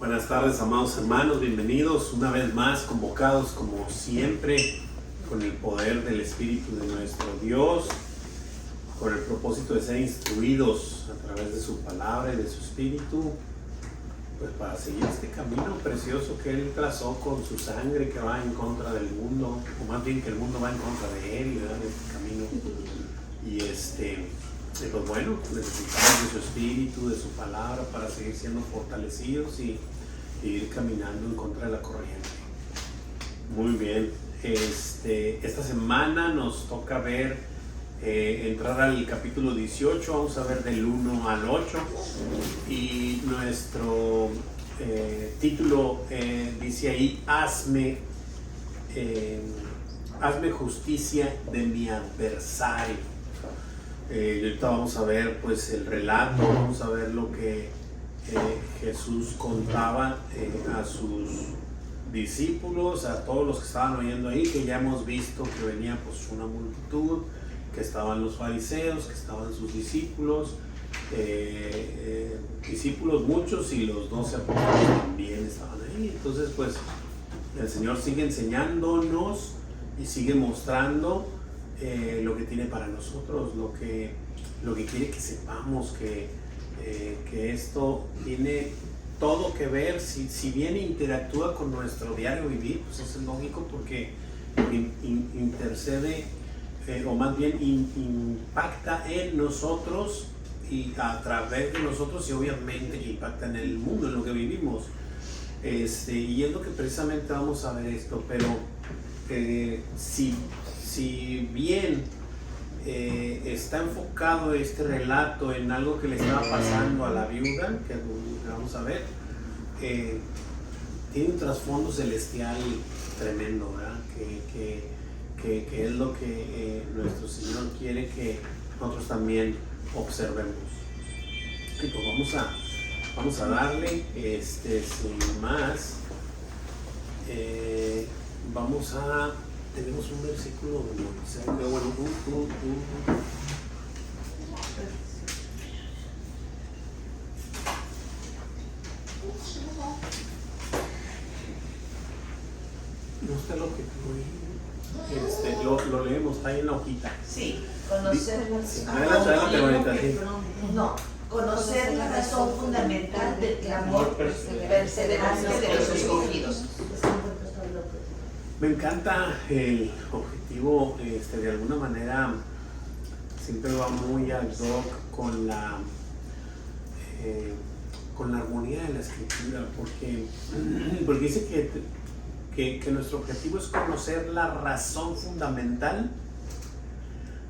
Buenas tardes, amados hermanos, bienvenidos una vez más, convocados como siempre con el poder del Espíritu de nuestro Dios, con el propósito de ser instruidos a través de su palabra y de su Espíritu, pues para seguir este camino precioso que Él trazó con su sangre, que va en contra del mundo, o más bien que el mundo va en contra de Él, ¿verdad? De este camino. Y pues bueno, necesitamos de su Espíritu, de su palabra para seguir siendo fortalecidos y ir caminando en contra de la corriente. Muy bien, esta semana nos toca ver, entrar al capítulo 18, vamos a ver del 1 al 8 y nuestro título dice ahí, hazme justicia de mi adversario. Ahorita vamos a ver pues el relato, vamos a ver lo que Jesús contaba a sus discípulos, a todos los que estaban oyendo ahí, que ya hemos visto que venía pues una multitud, que estaban los fariseos, que estaban sus discípulos, discípulos muchos y los 12 apóstoles también estaban ahí. Entonces pues el Señor sigue enseñándonos y sigue mostrando lo que tiene para nosotros, lo que quiere que sepamos, que esto tiene todo que ver, si bien interactúa con nuestro diario vivir, pues eso es lógico porque intercede, o más bien impacta en nosotros y a través de nosotros, y obviamente impacta en el mundo, en lo que vivimos. Y es lo que precisamente vamos a ver esto, pero si bien está enfocado este relato en algo que le estaba pasando a la viuda, que vamos a ver, tiene un trasfondo celestial tremendo, ¿verdad? Que es lo que nuestro Señor quiere que nosotros también observemos. Y pues vamos a darle, sin más, tenemos un versículo de Moisés, pero bueno, no está lo que lo leemos, está ahí en la hojita. Sí, conocer conocer la razón fundamental del clamor perseverante de los escogidos. Me encanta el objetivo, de alguna manera siempre va muy ad hoc con la armonía de la escritura, porque dice que nuestro objetivo es conocer la razón fundamental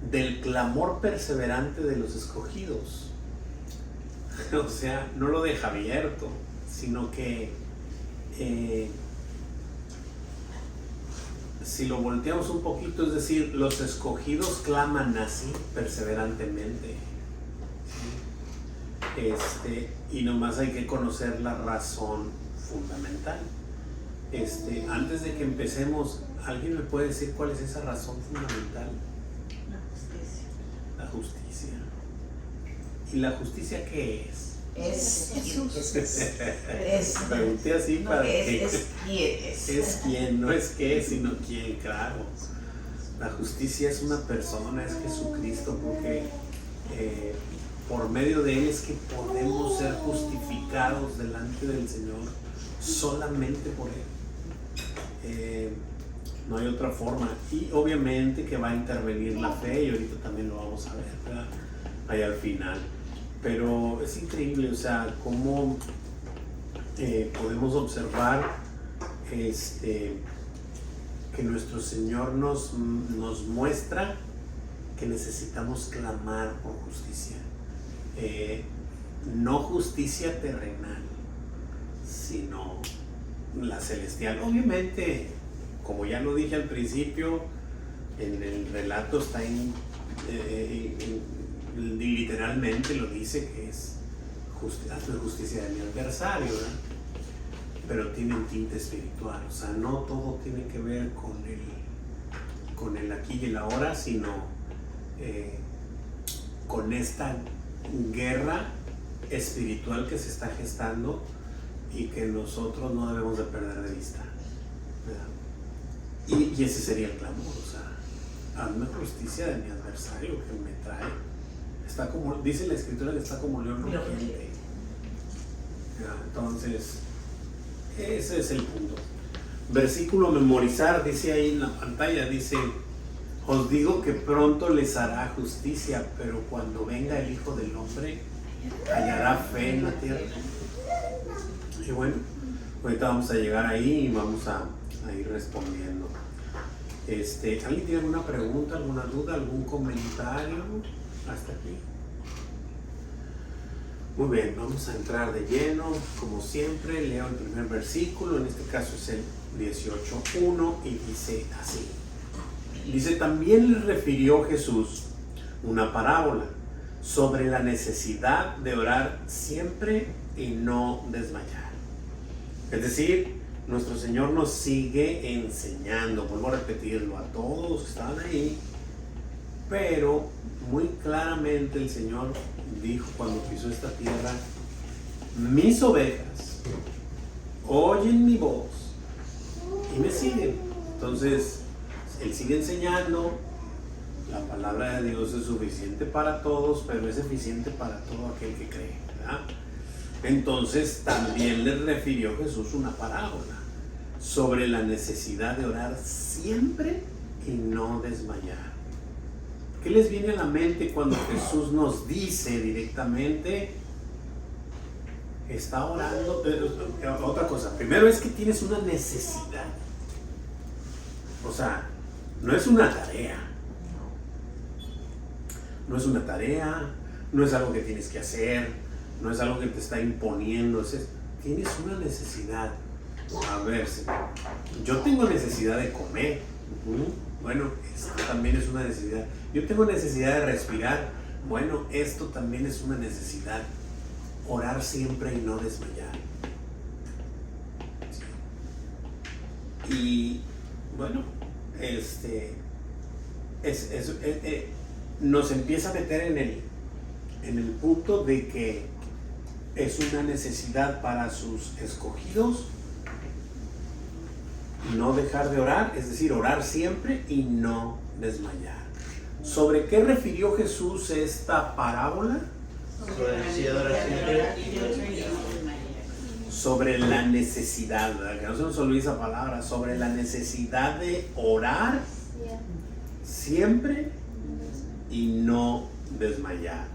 del clamor perseverante de los escogidos. O sea, no lo deja abierto, sino que si lo volteamos un poquito, es decir, los escogidos claman así perseverantemente, y nomás hay que conocer la razón fundamental. Antes de que empecemos, ¿alguien me puede decir cuál es esa razón fundamental? La justicia. ¿Y la justicia qué es? Es Jesús. Pregunté así para que es quién es. Es quién, no es qué, sino quién, claro. La justicia es una persona, es Jesucristo, porque por medio de Él es que podemos ser justificados delante del Señor, solamente por Él. No hay otra forma. Y obviamente que va a intervenir la fe, y ahorita también lo vamos a ver, ¿verdad? Ahí al final. Pero es increíble, o sea, cómo podemos observar que nuestro Señor nos muestra que necesitamos clamar por justicia. No justicia terrenal, sino la celestial. Obviamente, como ya lo dije al principio, en el relato está literalmente lo dice, que es hazme justicia de mi adversario, ¿verdad? Pero tiene un tinte espiritual, o sea, no todo tiene que ver con el aquí y el ahora, sino con esta guerra espiritual que se está gestando y que nosotros no debemos de perder de vista, ¿verdad? Y ese sería el clamor, o sea, hazme justicia de mi adversario que me trae. Está como, dice la escritura que está como león rugiente. Entonces, ese es el punto. Versículo memorizar, dice ahí en la pantalla, dice: os digo que pronto les hará justicia, pero cuando venga el Hijo del Hombre, hallará fe en la tierra. Y bueno, ahorita vamos a llegar ahí y vamos a ir respondiendo. ¿Alguien tiene alguna pregunta, alguna duda, algún comentario hasta aquí? Muy bien, vamos a entrar de lleno. Como siempre, leo el primer versículo, en este caso es el 18:1, y dice así. Dice: también les refirió Jesús una parábola sobre la necesidad de orar siempre y no desmayar. Es decir, nuestro Señor nos sigue enseñando, vuelvo a repetirlo, a todos los que estaban ahí, pero muy claramente el Señor dijo cuando pisó esta tierra: mis ovejas oyen mi voz y me siguen. Entonces, Él sigue enseñando. La palabra de Dios es suficiente para todos, pero es eficiente para todo aquel que cree, ¿verdad? Entonces también le refirió Jesús una parábola sobre la necesidad de orar siempre y no desmayar. ¿Qué les viene a la mente cuando Jesús nos dice directamente: está orando? Otra cosa, primero es que tienes una necesidad. O sea, no es una tarea. No es una tarea, no es algo que tienes que hacer, no es algo que te está imponiendo. Tienes una necesidad. A ver, yo tengo necesidad de comer. Bueno, esto también es una necesidad. Yo tengo necesidad de respirar. Bueno, esto también es una necesidad. Orar siempre y no desmayar. Sí. Y bueno, nos empieza a meter en el punto de que es una necesidad para sus escogidos no dejar de orar, es decir, orar siempre y no desmayar. ¿Sobre qué refirió Jesús esta parábola? Sobre la necesidad de orar siempre. Sobre la necesidad, ¿verdad? Que no se nos olvide esa palabra, sobre la necesidad de orar siempre y no desmayar.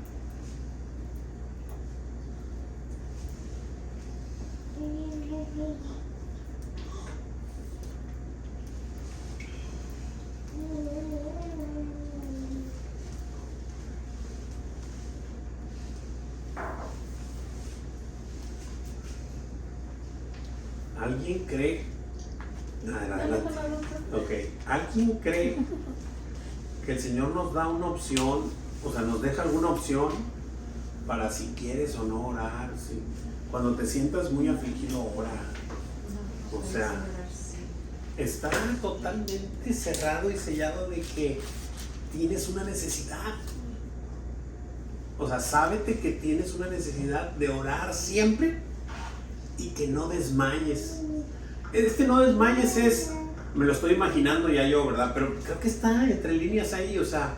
¿Alguien cree? Adelante. Ok. ¿Alguien cree que el Señor nos da una opción, o sea, nos deja alguna opción para si quieres o no orar? ¿Sí? Cuando te sientas muy afligido, ora. O sea, está totalmente cerrado y sellado de que tienes una necesidad. O sea, sábete que tienes una necesidad de orar siempre y que no desmayes. No desmayes es, me lo estoy imaginando ya yo, ¿verdad? Pero creo que está entre líneas ahí. O sea,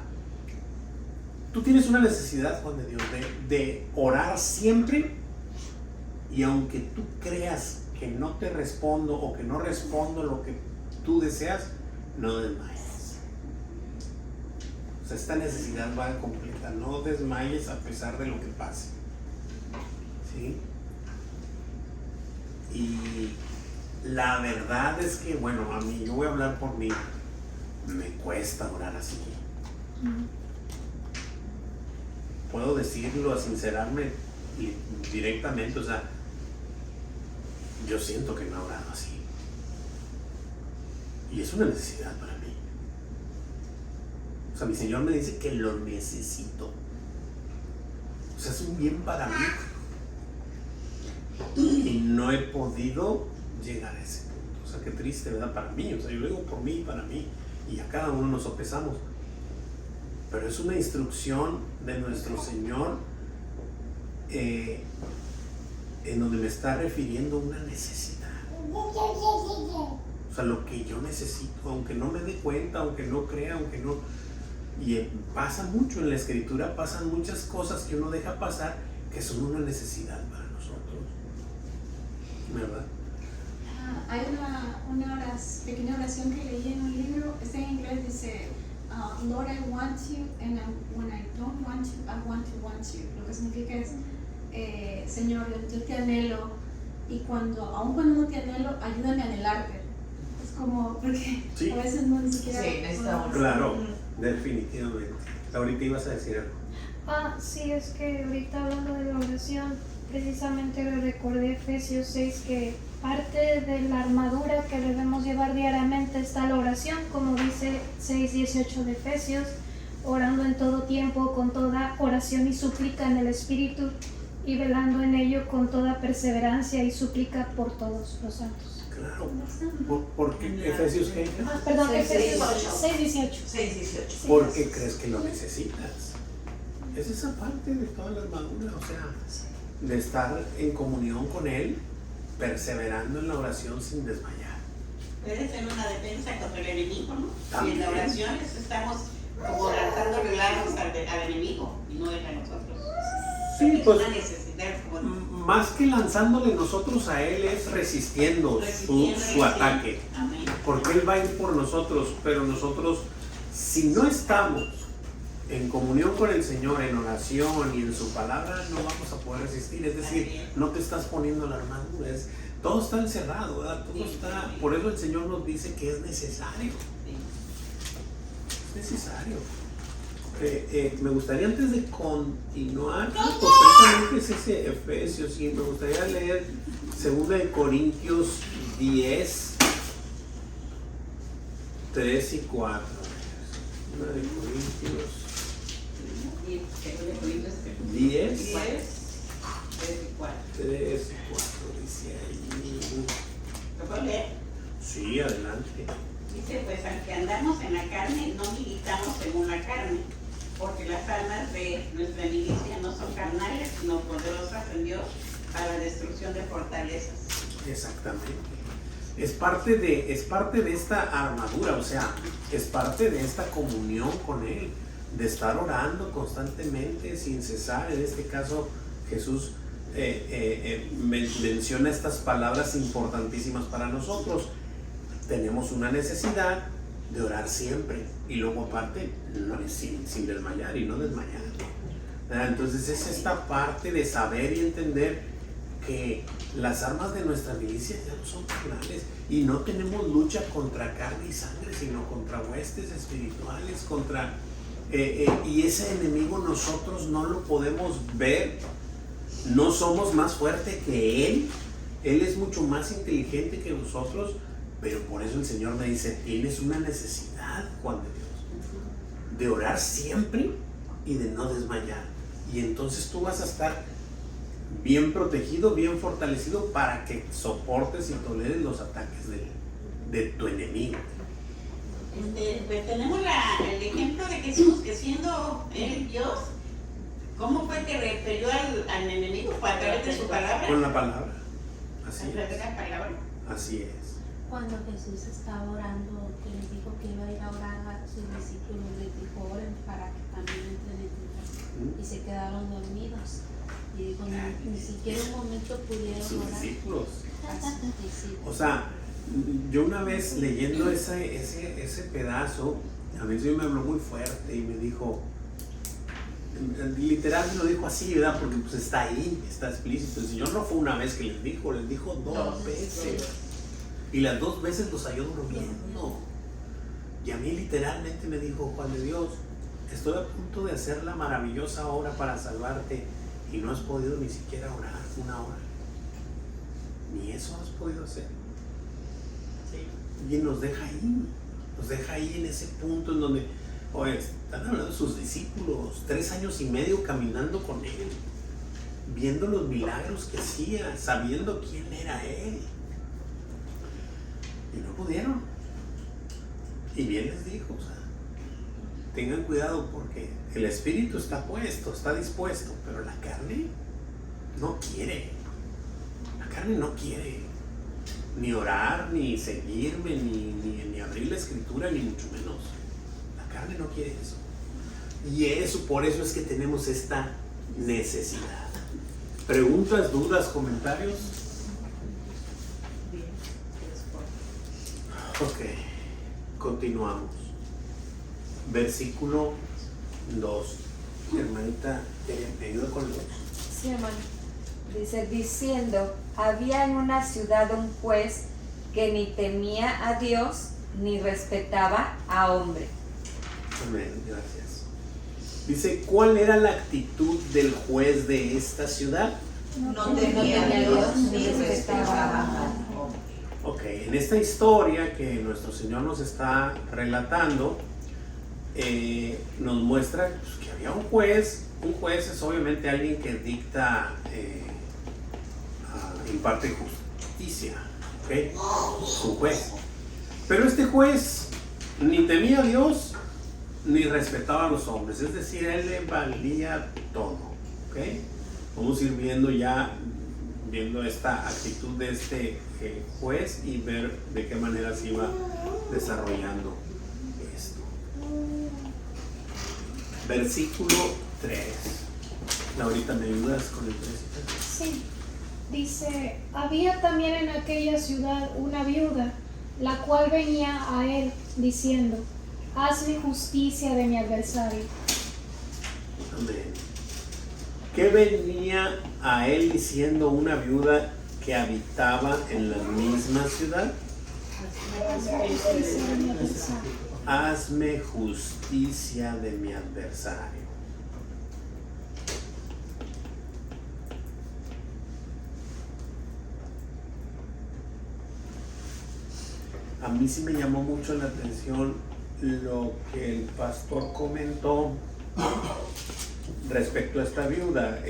tú tienes una necesidad, Juan de Dios, de orar siempre, y aunque tú creas que no te respondo o que no respondo lo que tú deseas, no desmayes. O sea, esta necesidad va completa. No desmayes a pesar de lo que pase. ¿Sí? Y la verdad es que, bueno, a mí, yo voy a hablar por mí, me cuesta orar así. Puedo decirlo, a sincerarme directamente, o sea, yo siento que no he orado así. Y es una necesidad para mí. O sea, mi Señor me dice que lo necesito. O sea, es un bien para mí. Y no he podido llegar a ese punto. O sea, qué triste, ¿verdad? Para mí. O sea, yo lo digo por mí y para mí. Y a cada uno nos sopesamos. Pero es una instrucción de nuestro Señor en donde me está refiriendo a una necesidad. O sea, lo que yo necesito, aunque no me dé cuenta, aunque no crea, aunque no... Y pasa mucho en la escritura, pasan muchas cosas que uno deja pasar que son una necesidad para nosotros, ¿verdad? Hay una pequeña oración que leí en un libro, está en inglés, dice Lord, I want you, and when I don't want you, I want you. Lo que significa es, Señor, yo te anhelo, y aun cuando no te anhelo, ayúdame a anhelarte. Es como, porque sí. A veces no ni siquiera... Sí, necesitamos. Claro, definitivamente. Ahorita ibas a decir algo. Sí, es que ahorita hablando de la oración, precisamente le recordé Efesios 6 que parte de la armadura que debemos llevar diariamente está la oración, como dice 6:18 de Efesios, orando en todo tiempo con toda oración y súplica en el Espíritu y velando en ello con toda perseverancia y súplica por todos los santos. Claro. ¿Por qué Efesios qué? Perdón, Efesios 6:18. 6:18. ¿Por qué crees que lo necesitas? Es esa parte de toda la armadura, o sea, de estar en comunión con Él, perseverando en la oración sin desmayar. Puede ser una defensa contra el enemigo, ¿no? También. Y en la oración estamos como lanzándole largos al enemigo y no él a nosotros. Sí, Es pues una necesidad como más que lanzándole nosotros a Él es resistiendo su ataque. Amén. Porque Él va a ir por nosotros, pero nosotros, si no estamos en comunión con el Señor, en oración y en su palabra, no vamos a poder resistir. Es decir, no te estás poniendo la armadura, todo está encerrado, ¿verdad? Todo está, por eso el Señor nos dice que es necesario. Es necesario. Me gustaría, antes de continuar, pues precisamente es ese Efesios, y me gustaría leer 2 Corintios 10, 3 y 4. 2 Corintios 10, 3 y 4, dice ahí. ¿Lo puedo leer? Sí, adelante. Dice, pues aunque andamos en la carne, no militamos según la carne, porque las armas de nuestra milicia no son carnales, sino poderosas en Dios para la destrucción de fortalezas. Exactamente. Es parte de esta armadura, o sea, es parte de esta comunión con Él, de estar orando constantemente, sin cesar. En este caso, Jesús menciona estas palabras importantísimas para nosotros. Tenemos una necesidad de orar siempre, y luego aparte, sin desmayar y no desmayar. Entonces es esta parte de saber y entender que las armas de nuestra milicia ya no son carnales, y no tenemos lucha contra carne y sangre, sino contra huestes espirituales, y ese enemigo nosotros no lo podemos ver, no somos más fuertes que él es mucho más inteligente que nosotros, pero por eso el Señor me dice, tienes una necesidad, Juan de Dios, de orar siempre y de no desmayar, y entonces tú vas a estar bien protegido, bien fortalecido para que soportes y toleres los ataques de tu enemigo. Pues tenemos el ejemplo de Jesús, que siendo Él Dios, ¿cómo fue que repelió al enemigo? ¿Fue a través de su palabra? Con la palabra. Así A través de es. la palabra. Así es. Cuando Jesús estaba orando, que les dijo que iba a ir a orar a sus discípulos, les dijo, oren para que también entren en tentación. Y se quedaron dormidos. Y dijo, ni siquiera un momento pudieron Sus orar. discípulos. A sus discípulos. O sea, yo una vez leyendo ese pedazo, a mí sí me habló muy fuerte y me dijo, literal me lo dijo así, ¿verdad? Porque pues está ahí, está explícito. El Señor no fue una vez que les dijo 2 veces. Y las 2 veces los halló durmiendo. Y a mí literalmente me dijo, Juan de Dios, estoy a punto de hacer la maravillosa obra para salvarte y no has podido ni siquiera orar 1 hora. Ni eso has podido hacer. Y nos deja ahí en ese punto en donde, oye, están hablando de sus discípulos, 3 años y medio caminando con Él, viendo los milagros que hacía, sabiendo quién era Él. Y no pudieron. Y bien les dijo, o sea, tengan cuidado porque el espíritu está puesto, está dispuesto, pero la carne no quiere. carne no quiere ni orar, ni seguirme, ni abrir la escritura, ni mucho menos. La carne no quiere eso. Y eso, por eso es que tenemos esta necesidad. ¿Preguntas, dudas, comentarios? Ok, continuamos. Versículo 2. Hermanita, ¿me ayuda con el 2? Sí, hermano. Dice, diciendo, había en una ciudad un juez que ni temía a Dios ni respetaba a hombre. Amén, gracias. Dice, ¿cuál era la actitud del juez de esta ciudad? No temía a Dios ni respetaba a hombre. Ok, en esta historia que nuestro Señor nos está relatando, nos muestra pues, que había un juez. Un juez es obviamente alguien que dicta, imparte justicia, ¿ok? Es un juez. Pero este juez ni temía a Dios ni respetaba a los hombres, es decir, él le valía todo, ¿ok? Vamos a ir viendo esta actitud de este juez y ver de qué manera se iba desarrollando esto. Versículo 3. Laurita, ¿me ayudas con el 3? Sí, dice, había también en aquella ciudad una viuda, la cual venía a él diciendo, hazme justicia de mi adversario. Amén. ¿Qué venía a él diciendo una viuda que habitaba en la misma ciudad? Hazme justicia de mi adversario. A mí sí me llamó mucho la atención lo que el pastor comentó respecto a esta viuda.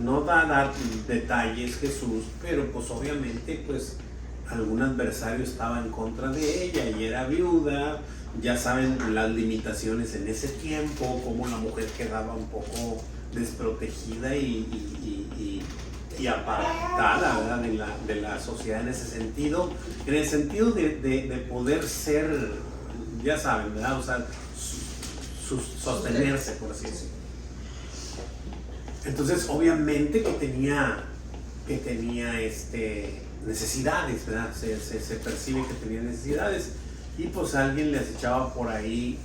No da detalles Jesús, pero pues obviamente pues algún adversario estaba en contra de ella y era viuda. Ya saben las limitaciones en ese tiempo, cómo la mujer quedaba un poco desprotegida y apartada, ¿verdad? de la sociedad en ese sentido, en el sentido de poder ser, ya saben, ¿verdad? O sea, sostenerse, por así decirlo. Entonces, obviamente que tenía necesidades, ¿verdad? Se percibe que tenía necesidades y pues alguien les echaba por ahí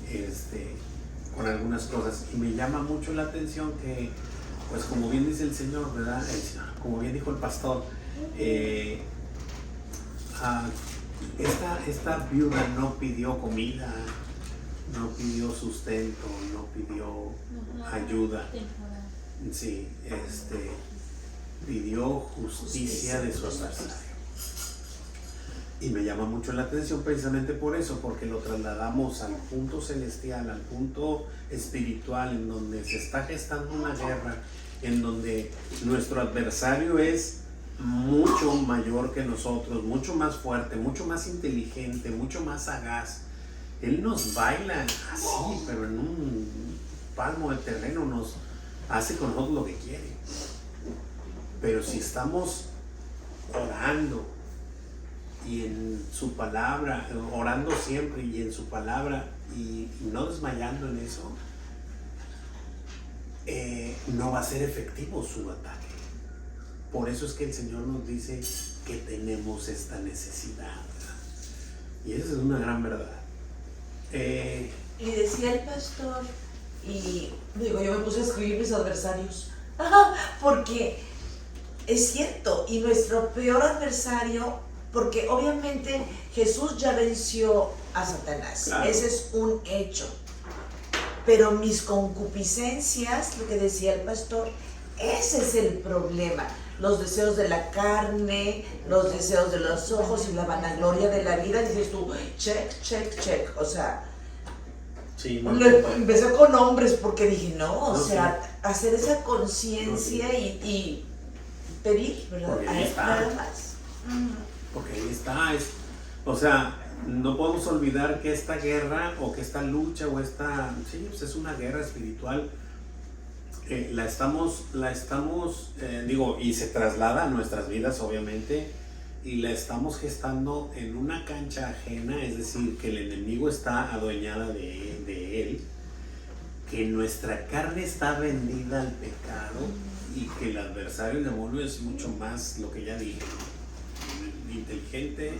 con algunas cosas. Y me llama mucho la atención que, pues como bien dice el Señor, ¿verdad? Como bien dijo el pastor, esta viuda no pidió comida, no pidió sustento, no pidió ayuda. Sí, pidió justicia de su adversario. Y me llama mucho la atención precisamente por eso, porque lo trasladamos al punto celestial, al punto espiritual, en donde se está gestando una guerra, en donde nuestro adversario es mucho mayor que nosotros, mucho más fuerte, mucho más inteligente, mucho más sagaz. Él nos baila así, pero en un palmo de terreno nos hace con nosotros lo que quiere. Pero si estamos orando y en su palabra, orando siempre y en su palabra y no desmayando en eso, no va a ser efectivo su ataque. Por eso es que el Señor nos dice que tenemos esta necesidad, ¿verdad? Y esa es una gran verdad. Y decía el pastor, y digo, yo me puse a escribir mis adversarios, porque es cierto, y nuestro peor adversario, porque obviamente Jesús ya venció a Satanás, claro. Ese es un hecho, pero mis concupiscencias, lo que decía el pastor, ese es el problema. Los deseos de la carne, los deseos de los ojos y la vanagloria de la vida, dices tú, check, check, check, o sea, sí, no, empecé con hombres porque dije, no, sea, sí. Hacer esa conciencia y pedir, ¿verdad? Porque ahí está. Nada más. Porque ahí está, o sea, no podemos olvidar que esta guerra o que esta lucha o esta, sí, pues es una guerra espiritual la estamos, digo, y se traslada a nuestras vidas, obviamente, y la estamos gestando en una cancha ajena, es decir, que el enemigo está adueñada de él, que nuestra carne está vendida al pecado y que el adversario, el demonio, es mucho más, lo que ya dije, ¿no? Inteligente,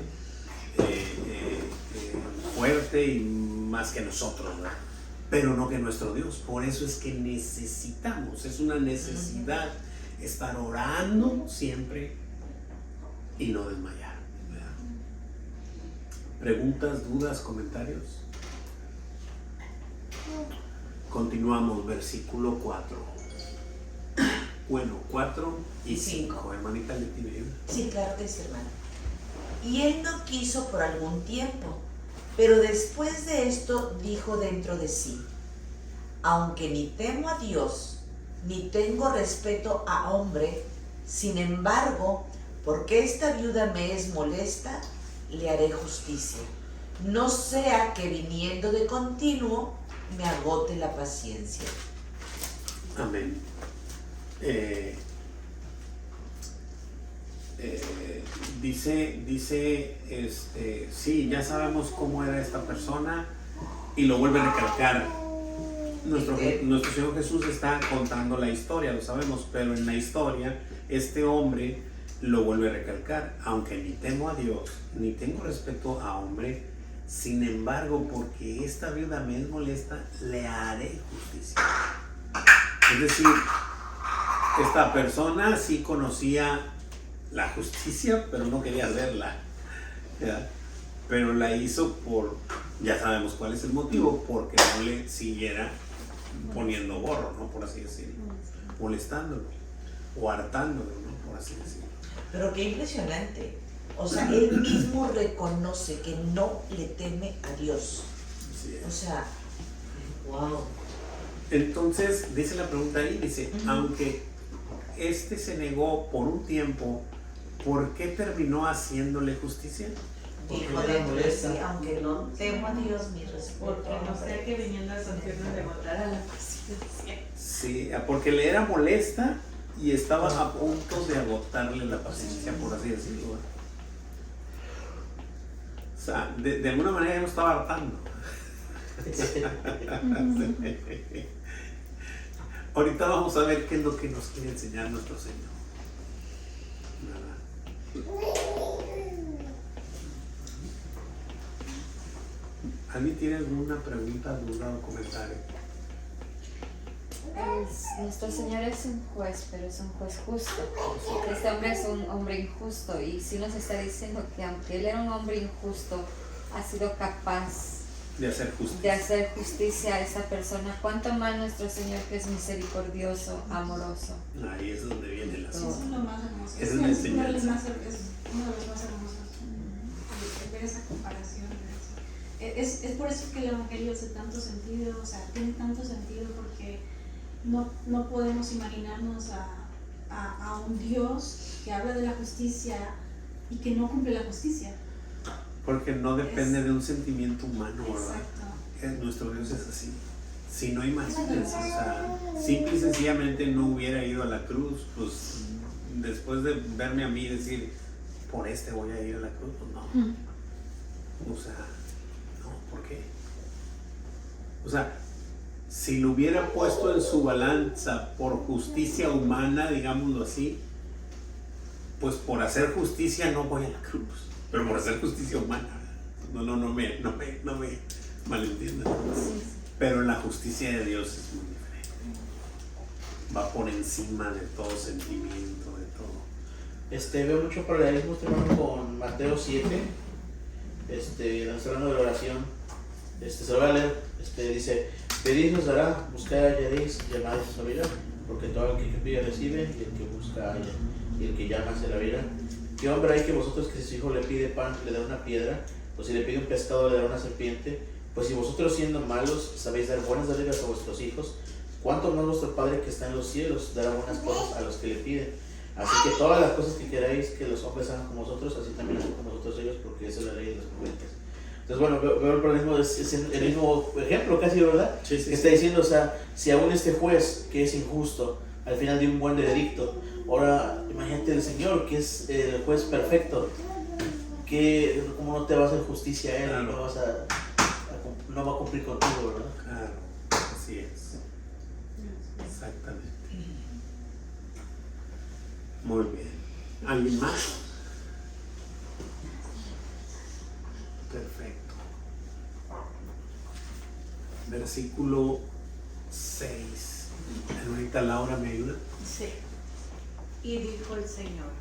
fuerte y más que nosotros, ¿verdad? Pero no que nuestro Dios. Por eso es que necesitamos, es una necesidad estar orando siempre y no desmayar, ¿verdad? ¿Preguntas, dudas, comentarios? Continuamos, versículo 4. Bueno, 4 y 5. Hermanita Leti, ¿eh? Sí, claro que sí, hermano. Y él no quiso por algún tiempo, pero después de esto dijo dentro de sí: aunque ni temo a Dios, ni tengo respeto a hombre, sin embargo, porque esta viuda me es molesta, le haré justicia. No sea que viniendo de continuo me agote la paciencia. Amén. Dice, sí, ya sabemos cómo era esta persona, y lo vuelve a recalcar. Nuestro Señor Jesús está contando la historia, lo sabemos, pero en la historia este hombre lo vuelve a recalcar: aunque ni temo a Dios, ni tengo respeto a hombre, sin embargo, porque esta viuda me es molesta, le haré justicia. Es decir, esta persona sí conocía la justicia, pero no quería hacerla, ¿verdad? Pero la hizo por, ya sabemos cuál es el motivo, porque no le siguiera poniendo gorro, ¿no? Por así decirlo, molestándolo o hartándolo, ¿no? Por así decirlo. Pero qué impresionante. O sea, él mismo reconoce que no le teme a Dios. Así es. O sea, wow. Entonces, dice la pregunta ahí, dice, aunque se negó por un tiempo, ¿por qué terminó haciéndole justicia? Dijo dentro de sí, aunque no temo a Dios, mi respeto. Porque no sea que viniendo a sentirnos de agotar a la paciencia. Sí, porque le era molesta y estaba a punto de agotarle la paciencia, por así decirlo, ¿verdad? O sea, de alguna manera ya lo estaba hartando. Ahorita vamos a ver qué es lo que nos quiere enseñar nuestro Señor, ¿verdad? ¿Alguien tiene alguna pregunta, duda o comentario? Nuestro Señor es un juez, pero es un juez justo. Este hombre es un hombre injusto, y sí nos está diciendo que aunque él era un hombre injusto, ha sido capaz de hacer justicia a esa persona. ¿Cuánto más nuestro Señor, que es misericordioso, amoroso? Ahí es donde viene la Eso es lo más hermoso. Es una enseñanza. uno de los más hermosos. Ver esa comparación. Es por eso que el Evangelio hace tanto sentido, o sea, tiene tanto sentido, porque no podemos imaginarnos a un Dios que habla de la justicia y que no cumple la justicia. Porque no depende de un sentimiento humano, ¿verdad? Exacto. Nuestro Dios es así. Si no, imagínense, o sea, simple y sencillamente no hubiera ido a la cruz, pues después de verme a mí decir, por voy a ir a la cruz, pues no. O sea, no, ¿por qué? O sea, si lo hubiera puesto en su balanza por justicia humana, digámoslo así, pues por hacer justicia no voy a la cruz, pero por hacer justicia humana, no me malentiendan. Pero la justicia de Dios es muy diferente, va por encima de todo sentimiento, de todo. Veo mucho paralelismo, hermano, con Mateo 7, hablando de la oración. Se lo voy a leer. Dice: pedid os dará, buscad hallaréis, llamad y se os abrirá, porque todo el que pide recibe, y el que busca halla, y el que llama se le abrirá. ¿Qué hombre hay que vosotros, que si su hijo le pide pan, le da una piedra? O si le pide un pescado, le da una serpiente? Pues si vosotros, siendo malos, sabéis dar buenas dádivas a vuestros hijos, ¿cuánto más vuestro Padre que está en los cielos dará buenas cosas a los que le piden? Así que todas las cosas que queráis que los hombres hagan con vosotros, así también hacen con vosotros ellos, porque esa es la ley de los profetas. Entonces, bueno, veo el problema, es el mismo ejemplo casi, ¿verdad? Sí, sí, Que sí. está diciendo, o sea, si aún este juez, que es injusto, al final dio un buen veredicto, ahora imagínate el Señor, que es el juez perfecto, que ¿cómo no te va a hacer justicia a Él? Claro. No va a cumplir contigo, ¿verdad? Claro, así es. Exactamente. Muy bien. ¿Alguien más? Perfecto. Versículo 6. Ahorita Laura me ayuda. Sí. Y dijo el Señor,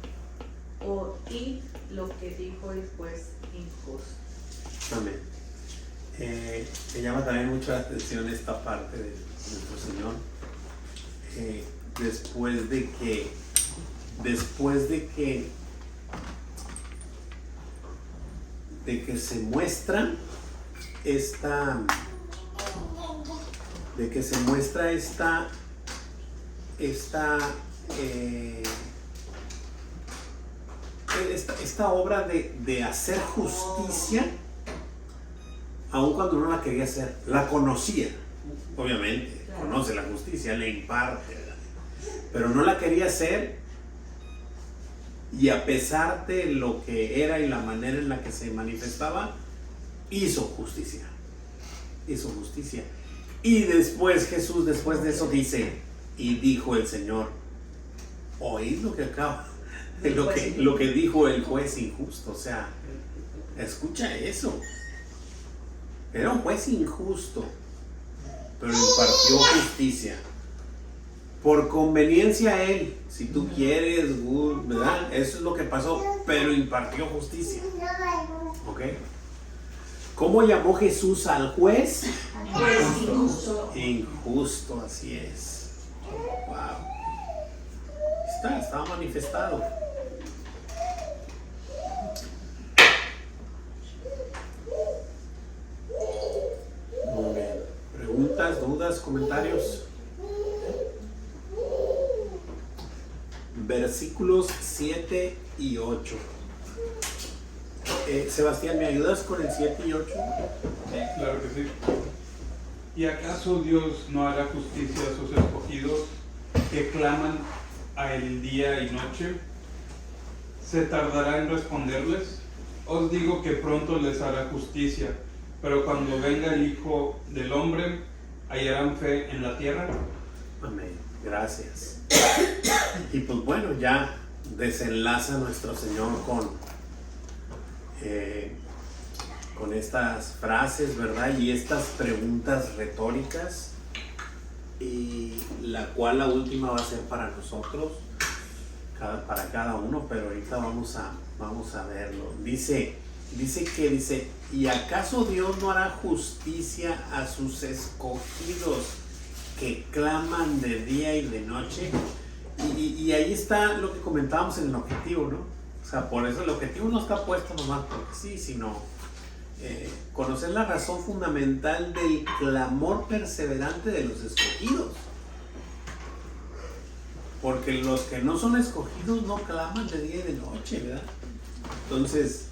oíd lo que dijo el juez injusto. Amén. Me llama también mucho la atención esta parte de nuestro Señor. Después de que se muestra esta obra de hacer justicia, aun cuando no la quería hacer, la conocía, obviamente, Claro. conoce la justicia, le imparte, ¿verdad? Pero no la quería hacer, y a pesar de lo que era y la manera en la que se manifestaba, hizo justicia. Y después Jesús, después de eso, dice, y dijo el Señor, oíd lo que acaba, lo que dijo el juez injusto. O sea, escucha eso. Era un juez injusto, pero impartió justicia. Por conveniencia a él, si tú quieres, ¿verdad? Eso es lo que pasó, pero impartió justicia. ¿Ok? ¿Cómo llamó Jesús al juez? Pues injusto. Injusto, así es. Wow. Estaba manifestado. Muy bien. ¿Preguntas, dudas, comentarios? Versículos 7 y 8. Sebastián, ¿me ayudas con el 7 y 8? Sí, claro que sí. ¿Y acaso Dios no hará justicia a sus escogidos que claman a él día y noche? ¿Se tardará en responderles? Os digo que pronto les hará justicia, pero cuando venga el Hijo del Hombre, ¿hallarán fe en la tierra? Amén. Gracias. Y pues bueno, ya desenlaza nuestro Señor con estas frases, ¿verdad? Y estas preguntas retóricas, y la cual la última va a ser para nosotros, para cada uno, pero ahorita vamos a verlo. Dice, ¿y acaso Dios no hará justicia a sus escogidos que claman de día y de noche? Y ahí está lo que comentábamos en el objetivo, ¿no? O sea, por eso el objetivo no está puesto nomás porque sí, sino conocer la razón fundamental del clamor perseverante de los escogidos. Porque los que no son escogidos no claman de día y de noche, ¿verdad? Entonces,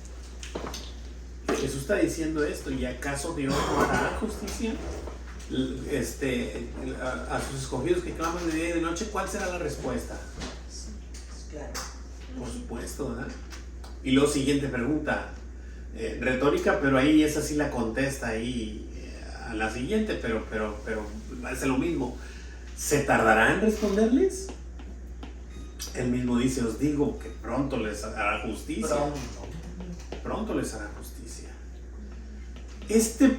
Jesús está diciendo esto, ¿y acaso Dios no hará justicia a sus escogidos que claman de día y de noche? ¿Cuál será la respuesta? Claro. Por supuesto, ¿verdad? Y luego siguiente pregunta, retórica, pero ahí esa sí la contesta ahí a la siguiente, pero hace lo mismo. ¿Se tardará en responderles? Él mismo dice, os digo que pronto les hará justicia. Pronto les hará justicia.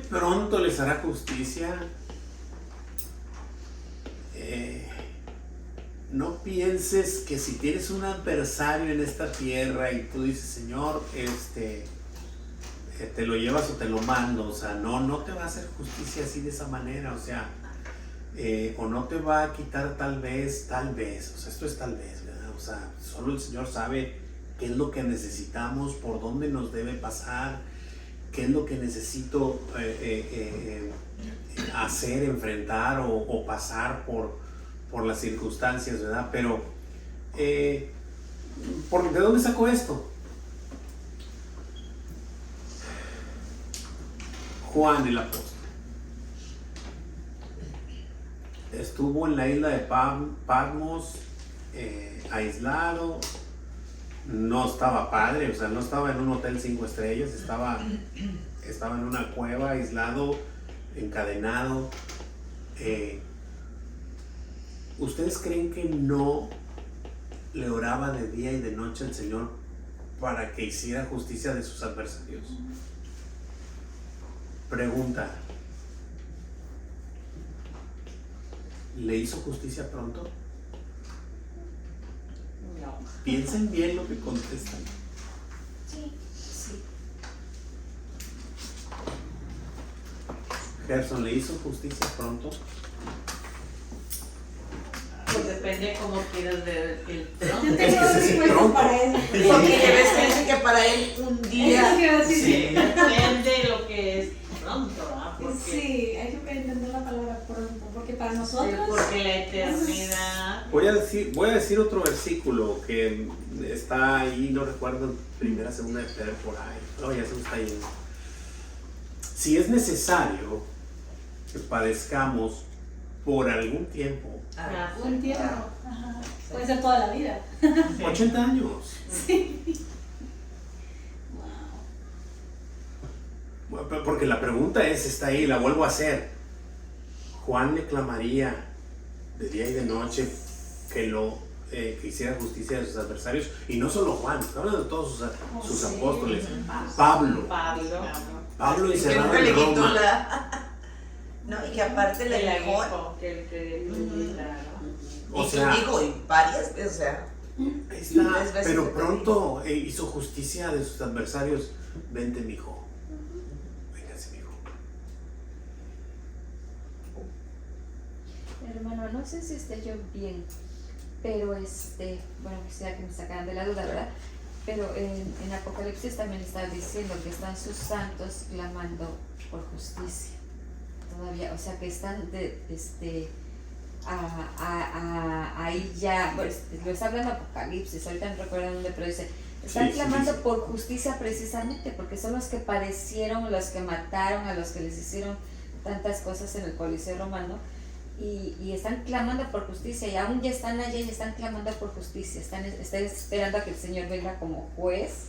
Pronto les hará justicia. No pienses que si tienes un adversario en esta tierra y tú dices, Señor, te lo llevas o te lo mando, o sea, no te va a hacer justicia así de esa manera, o sea, o no te va a quitar tal vez, o sea, esto es tal vez, ¿verdad? O sea, solo el Señor sabe qué es lo que necesitamos, por dónde nos debe pasar, qué es lo que necesito hacer, enfrentar o pasar por las circunstancias, ¿verdad? Pero, ¿de dónde sacó esto? Juan el apóstol estuvo en la isla de Patmos, aislado, no estaba padre, o sea, no estaba en un hotel 5 estrellas, estaba en una cueva, aislado, encadenado. ¿Ustedes creen que no le oraba de día y de noche al Señor para que hiciera justicia de sus adversarios? Pregunta: ¿le hizo justicia pronto? No. Piensen bien lo que contestan. Sí. Gerson, ¿le hizo justicia pronto? Pues depende cómo quieras ver el pronto. Yo tengo Es que ese es respuestas pronto. para él. Porque ya ves que dice que para él un día. Sí, depende de lo que es pronto, ¿ah? Porque, Sí, hay que entender la palabra pronto, porque para nosotros... porque la eternidad... Voy a decir otro versículo que está ahí, no recuerdo, primera, segunda de Pedro, por ahí. No, ya se me está yendo. Si es necesario que padezcamos por algún tiempo, Un tiempo. Ajá. Puede ser toda la vida. 80 años. Wow. Bueno, porque la pregunta está ahí, la vuelvo a hacer. Juan le clamaría de día y de noche que hiciera justicia de sus adversarios, y no solo Juan, está hablando de todos sus apóstoles. Pablo Que encerrado nunca le en quitó Roma. la. No, y que aparte le dejó. O Y sea, digo, y varias veces, o sea. ahí está, tres veces pero le pronto hizo justicia de sus adversarios. Vente, mijo. Véngase, mijo. Hermano, no sé si esté yo bien, pero bueno, quisiera que me sacaran de la duda, ¿verdad? Pero en Apocalipsis también está diciendo que están sus santos clamando por justicia. Todavía, o sea que están ahí ya, pues, lo está hablando Apocalipsis, ahorita no recuerdo dónde, pero dice, están clamando por justicia precisamente porque son los que padecieron, los que mataron, a los que les hicieron tantas cosas en el Coliseo Romano, y están clamando por justicia, y aún ya están allá y están clamando por justicia, están esperando a que el Señor venga como juez.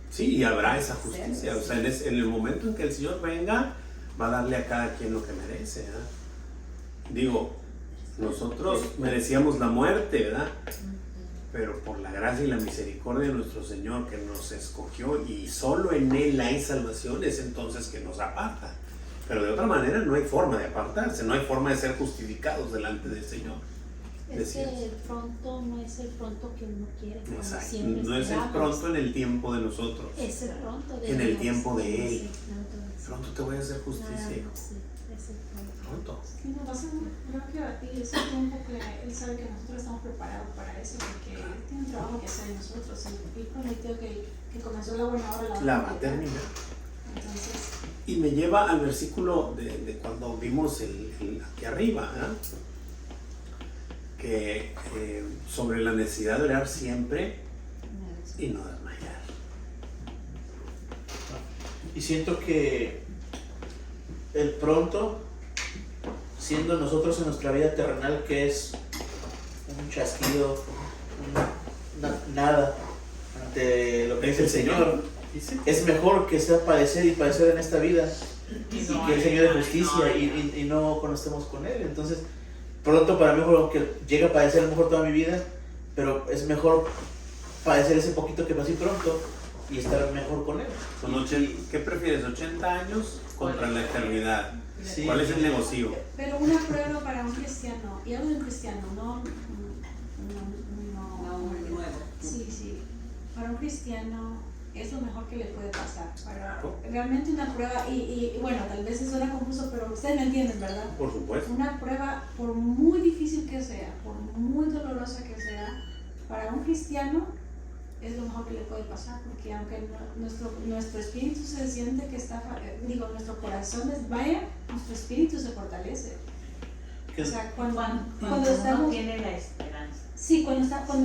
Sí, y habrá esa justicia. O sea, en el momento en que el Señor venga, va a darle a cada quien lo que merece, ¿verdad? Digo, nosotros merecíamos la muerte, ¿verdad? Pero por la gracia y la misericordia de nuestro Señor, que nos escogió, y solo en Él hay salvación, es entonces que nos aparta. Pero de otra manera no hay forma de apartarse, no hay forma de ser justificados delante del Señor. Es que el pronto no es el pronto que uno quiere, como Exacto. siempre No es el esperamos. pronto en el tiempo de nosotros, Es el pronto de en el Dios. tiempo de Él. Sí, pronto de Dios. Pronto te voy a hacer justicia, Nada hijo. más, sí, es el pronto. Pronto. Sí, no pasa, creo que es el tiempo que Él sabe que nosotros estamos preparados para eso, porque Él tiene un trabajo que hacer en nosotros. Él prometió que comenzó la buena obra, La va a terminar. Entonces, Y me lleva al versículo de cuando vimos aquí arriba, ¿verdad? Que sobre la necesidad de orar siempre y no desmayar. Y siento que el pronto, siendo nosotros en nuestra vida terrenal, que es un chasquido, nada ante lo que dice el Señor, es mejor que sea padecer y padecer en esta vida y que el Señor de justicia y no cuando estemos con Él. Entonces, pronto para mí, aunque llegue a padecer a lo mejor toda mi vida, pero es mejor padecer ese poquito que pasé pronto y estar mejor con Él. ¿Qué prefieres, 80 años contra la eternidad? Sí. ¿Cuál es el negocio? pero una prueba para un cristiano, y hablo de un cristiano, no nuevo. Sí, para un cristiano es lo mejor que le puede pasar. Realmente una prueba, y bueno, tal vez suena confuso, pero ustedes me entienden, ¿verdad? Por supuesto. Una prueba, por muy difícil que sea, por muy dolorosa que sea, para un cristiano es lo mejor que le puede pasar, porque aunque nuestro espíritu se siente que está, nuestro corazón desvaya, nuestro espíritu se fortalece. ¿Qué? O sea, cuando Cuando estamos... uno tiene la esperanza. Sí,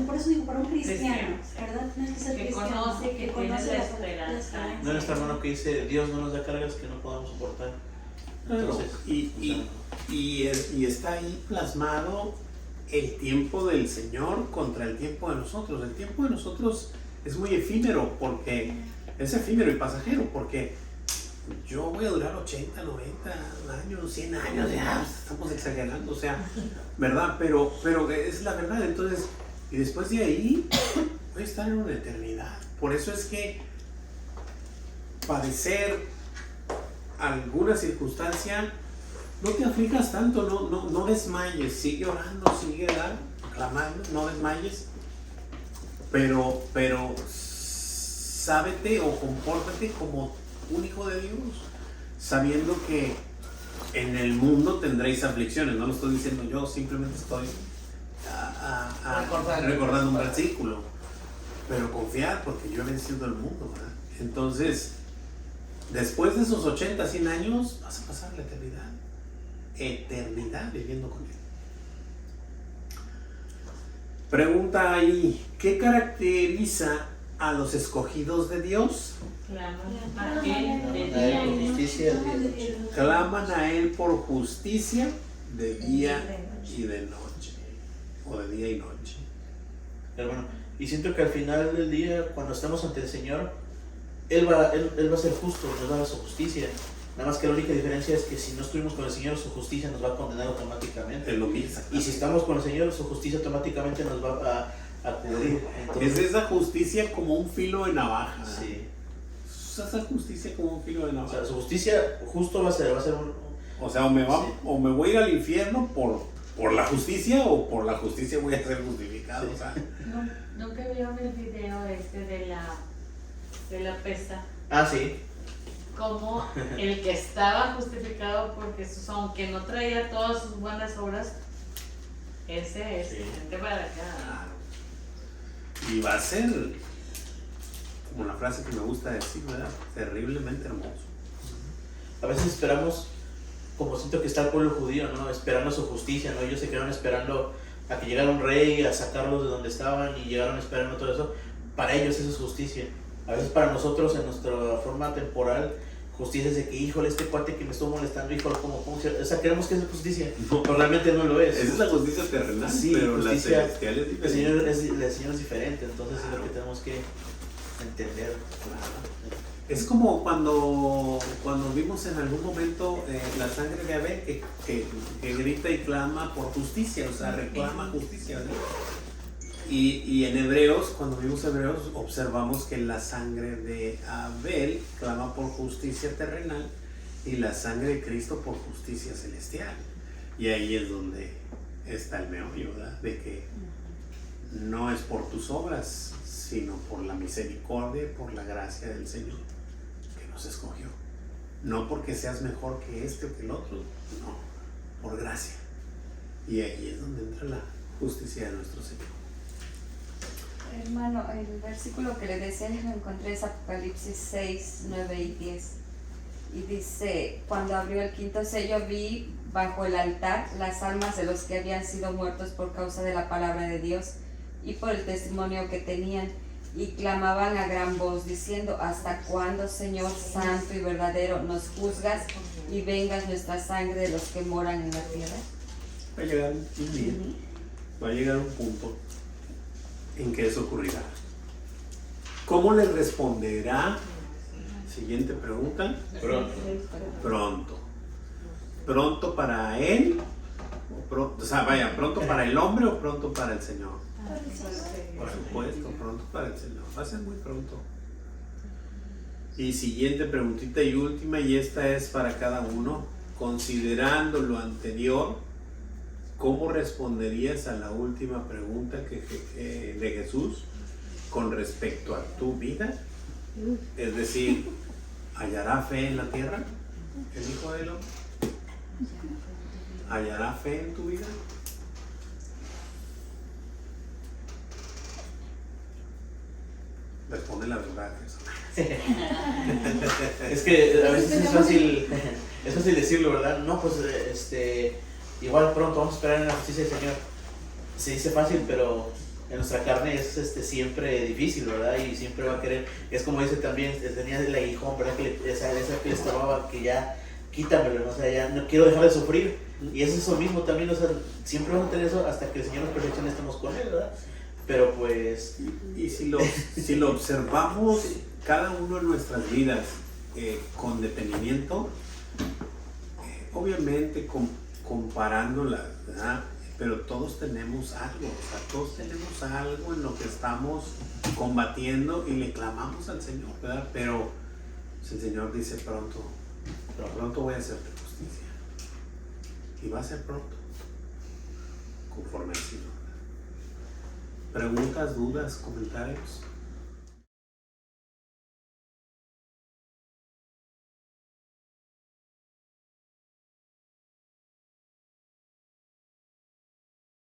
por eso digo, para un cristiano, Cristiano. ¿verdad? No hay que ser Que cristiano. conoce que tiene la esperanza. No, nuestro hermano que dice, Dios no nos da cargas que no podamos soportar. Entonces, y está ahí plasmado el tiempo del Señor contra el tiempo de nosotros. El tiempo de nosotros es muy efímero, porque es efímero y pasajero, porque yo voy a durar 80, 90 años, 100 años, ya estamos exagerando, o sea, ¿verdad? Pero es la verdad. Entonces, y después de ahí voy a estar en una eternidad. Por eso es que padecer alguna circunstancia, no te aflijas tanto, no desmayes, sigue orando, sigue clamando, no desmayes, pero sábete o compórtate como un hijo de Dios, sabiendo que en el mundo tendréis aflicciones. No lo estoy diciendo yo, simplemente estoy recordando un versículo, pero confiar, porque yo he vencido el mundo, ¿verdad? Entonces, después de esos 80, 100 años, vas a pasar la eternidad viviendo con Él. Pregunta ahí, ¿qué caracteriza a los escogidos de Dios? Claman a Él de a día Él por y de justicia, noche. Claman a Él por justicia de día y de noche, o de día y noche. hermano. Y siento que al final del día, cuando estamos ante el Señor, Él va a ser justo, nos va a dar su justicia. Nada más que la única diferencia es que si no estuvimos con el Señor, su justicia nos va a condenar automáticamente. Es lo que dice. Y si estamos con el Señor, su justicia automáticamente nos va a cubrir. Entonces, Es esa justicia como un filo de navaja. sí. Es esa justicia como un filo de O navaja. sea, su justicia justo va a ser un... O sea, o me voy a ir al infierno por la justicia, o por la justicia voy a ser justificado. Sí. O sea, ¿Nunca vieron el video de la pesta? Ah, sí. Como el que estaba justificado por Jesús, aunque no traía todas sus buenas obras, ese es, Sí. vente para acá. claro. Y va a ser, como la frase que me gusta decir, ¿verdad? Terriblemente hermoso. A veces esperamos, como siento que está el pueblo judío, ¿no? Esperando su justicia, ¿no? Ellos se quedaron esperando a que llegara un rey, a sacarlos de donde estaban, y llegaron esperando todo eso. Para ellos eso es justicia. A veces para nosotros, en nuestra forma temporal, justicia es de que, híjole, este cuate que me estuvo molestando, híjole, ¿cómo? O sea, queremos que es justicia, pero realmente no lo es. Esa es la justicia terrenal, Sí, pero la justicia, celestial es El diferente. Señor es diferente, entonces es lo que tenemos que entender. Es como cuando vimos en algún momento la sangre de Abel que grita y clama por justicia, o sea, reclama justicia, ¿no? Y en Hebreos, cuando vimos Hebreos, observamos que la sangre de Abel clama por justicia terrenal y la sangre de Cristo por justicia celestial. Y ahí es donde está el meollo, ¿verdad? De que no es por tus obras, sino por la misericordia y por la gracia del Señor que nos escogió. No porque seas mejor que este o que el otro, no, por gracia. Y ahí es donde entra la justicia de nuestro Señor. Hermano, el versículo que le decía lo encontré es Apocalipsis 6, 9 y 10. Y dice, cuando abrió el quinto sello vi bajo el altar las almas de los que habían sido muertos por causa de la palabra de Dios y por el testimonio que tenían, y clamaban a gran voz diciendo, ¿hasta cuándo, Señor santo y verdadero, nos juzgas y vengas nuestra sangre de los que moran en la tierra? Va a llegar un día, va a llegar un punto en que eso ocurrirá. ¿Cómo le responderá? Siguiente pregunta. Pronto. Pronto para él, pronto para el hombre o pronto para el Señor. Por supuesto, pronto para el Señor. Va a ser muy pronto. Y siguiente preguntita y última, y esta es para cada uno. Considerando lo anterior, ¿cómo responderías a la última pregunta de Jesús con respecto a tu vida? Es decir, ¿hallará fe en la tierra el Hijo del Hombre? ¿Hallará fe en tu vida? Responde la verdad, Jesús. Es que a veces es fácil decirlo, ¿verdad? No, pues igual pronto vamos a esperar en la justicia del Señor. Se dice fácil, pero en nuestra carne es siempre difícil, ¿verdad? Y siempre va a querer, es como dice también, tenía el aguijón, ¿verdad? Esa que le estorbaba, que ya quítamelo, ¿no? O sea, ya no quiero dejar de sufrir. Y es eso mismo también, o sea, siempre vamos a tener eso hasta que el Señor nos perfeccione, estemos con Él, ¿verdad? Pero pues... Y si lo observamos, cada uno en nuestras vidas con detenimiento, obviamente comparándolas, ¿verdad? Pero todos tenemos algo, o sea, todos tenemos algo en lo que estamos combatiendo y le clamamos al Señor, ¿verdad? Pero si el Señor dice pronto voy a hacerte justicia. Y va a ser pronto, conforme al Señor. ¿Preguntas, dudas, comentarios?